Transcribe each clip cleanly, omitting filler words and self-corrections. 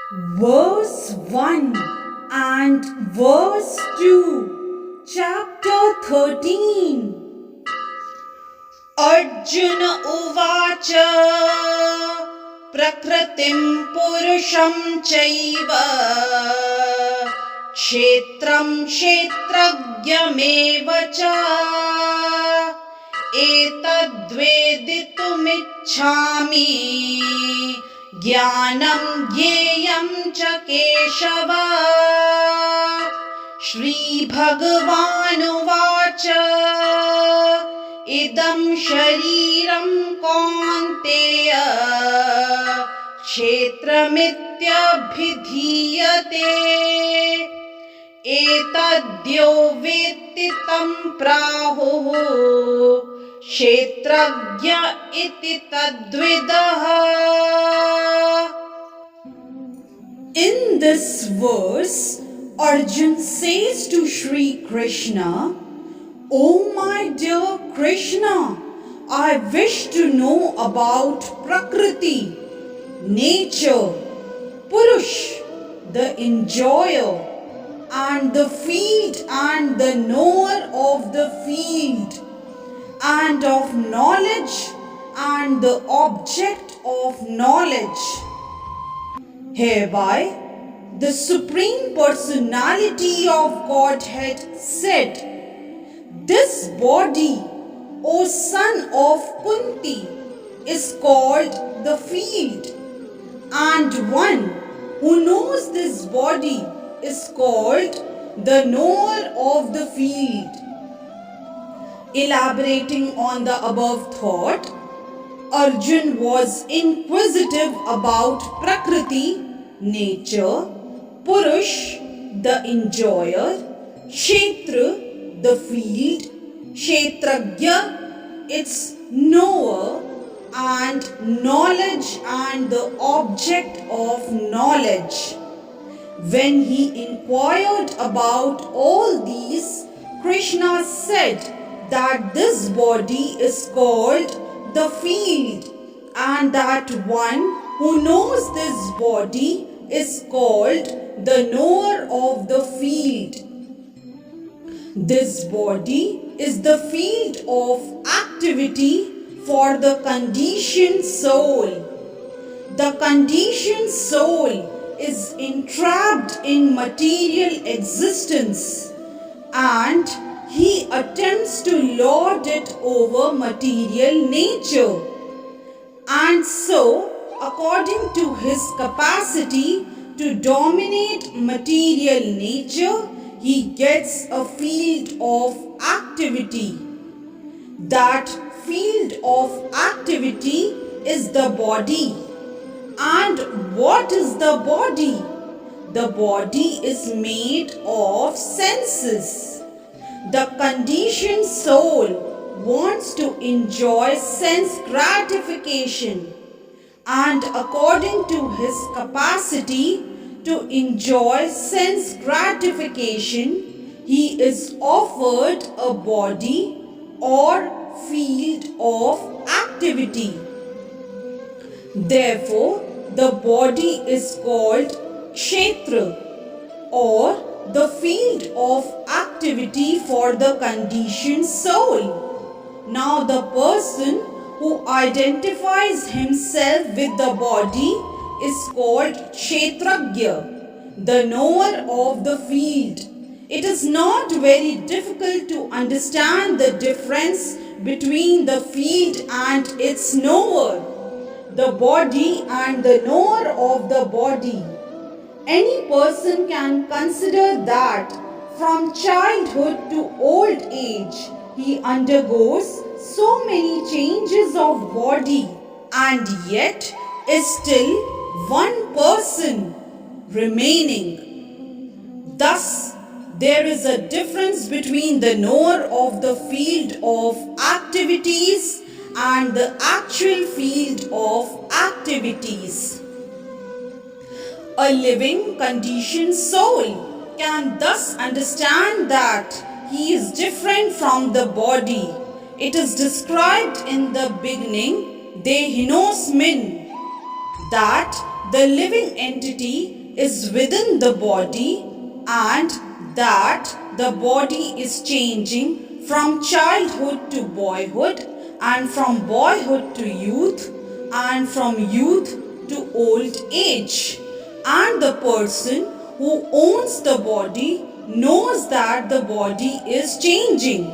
Verse 1 and verse 2, chapter 13. Arjun उवाच प्रकृतिं पुरुषं चैव क्षेत्रं क्षेत्रज्ञमेव च एतद्वेदितुमिच्छामि ज्ञानं ज्ञेयं च केशव। श्रीभगवानुवाच इदं शरीरं कौन्तेय क्षेत्रमित्यभिधीयते एतद्यो वेत्ति तं प्राहुः क्षेत्रज्ञ इति तद्विदः। In this verse, Arjun says to Shri Krishna, "O my dear Krishna, I wish to know about Prakriti, nature, Purush, the enjoyer, and the field and the knower of the field, and of knowledge and the object of knowledge." Hereby, the Supreme Personality of Godhead said, "This body, O son of Kunti, is called the field, and one who knows this body is called the knower of the field." Elaborating on the above thought, Arjun was inquisitive about Prakriti, nature, Purush, the enjoyer, Kshetra, the field, Kshetrajna, its knower, and knowledge and the object of knowledge. When he inquired about all these, Krishna said that this body is called the field, and that one who knows this body is called the knower of the field. This body is the field of activity for the conditioned soul. The conditioned soul is entrapped in material existence, and he attempts to lord it over material nature. And so, according to his capacity to dominate material nature, he gets a field of activity. That field of activity is the body. And what is the body? The body is made of senses. The conditioned soul wants to enjoy sense gratification, and according to his capacity to enjoy sense gratification, he is offered a body or field of activity. Therefore, the body is called Kshetra, or the field of activity for the conditioned soul. Now, the person who identifies himself with the body is called Kshetrajna, the knower of the field. It is not very difficult to understand the difference between the field and its knower, the body and the knower of the body. Any person can consider that from childhood to old age, he undergoes so many changes of body and yet is still one person remaining. Thus, there is a difference between the knower of the field of activities and the actual field of activities. A living conditioned soul can thus understand that he is different from the body. It is described in the beginning, Dehinos min, that the living entity is within the body and that the body is changing from childhood to boyhood and from boyhood to youth and from youth to old age. And the person who owns the body knows that the body is changing.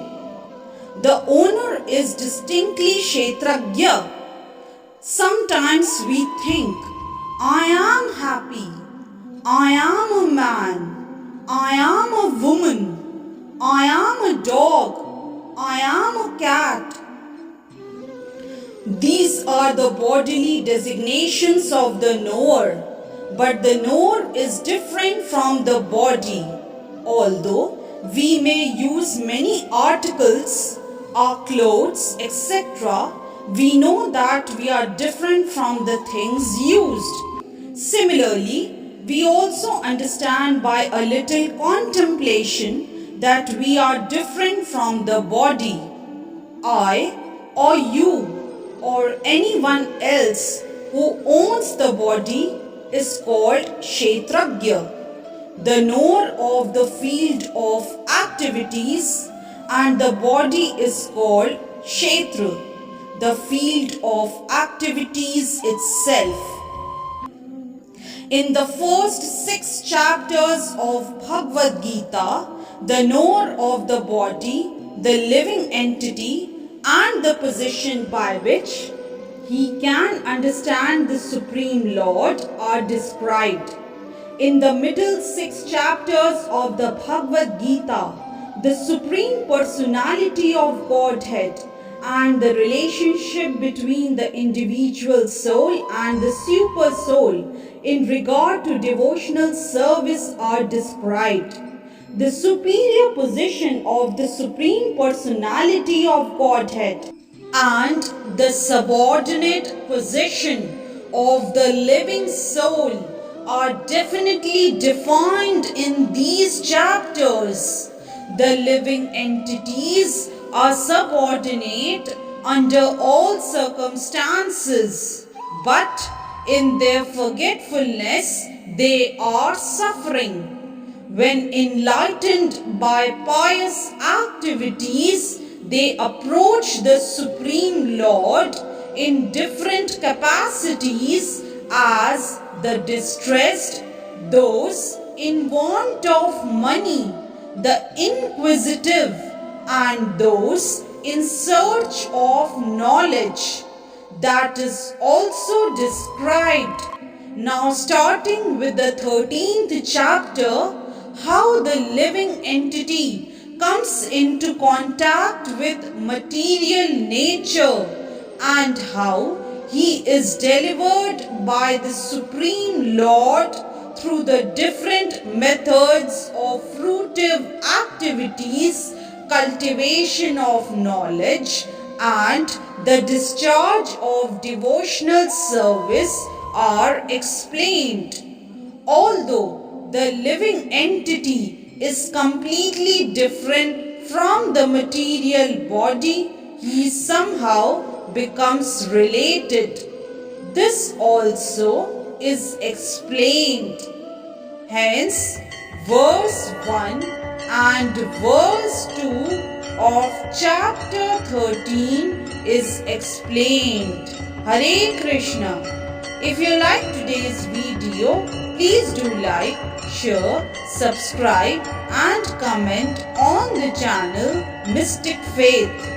The owner is distinctly Kshetrajna. Sometimes we think, I am happy, I am a man, I am a woman, I am a dog, I am a cat. These are the bodily designations of the knower, but the knower is different from the body. Although we may use many articles, our clothes, etc., we know that we are different from the things used. Similarly, we also understand by a little contemplation that we are different from the body. I or you or anyone else who owns the body is called Kshetrajna, the knower of the field of activities, and the body is called Kshetra, the field of activities itself. In the first 6 chapters of Bhagavad Gita, the knower of the body, the living entity, and the position by which he can understand the Supreme Lord are described. In the middle 6 chapters of the Bhagavad Gita, the Supreme Personality of Godhead and the relationship between the individual soul and the super soul in regard to devotional service are described. The superior position of the Supreme Personality of Godhead and the subordinate position of the living soul are definitely defined in these chapters. The living entities are subordinate under all circumstances, but in their forgetfulness they are suffering. When enlightened by pious activities, they approach the Supreme Lord in different capacities as the distressed, those in want of money, the inquisitive, and those in search of knowledge. That is also described. Now, starting with the 13th chapter, how the living entity comes into contact with material nature and how he is delivered by the Supreme Lord through the different methods of fruitive activities, cultivation of knowledge, and the discharge of devotional service are explained. Although the living entity is completely different from the material body, he somehow becomes related. This also is explained. Hence, verse 1 and verse 2 of chapter 13 is explained. Hare Krishna. If you like today's video, please do like, share, subscribe and comment on the channel Mystic Faith.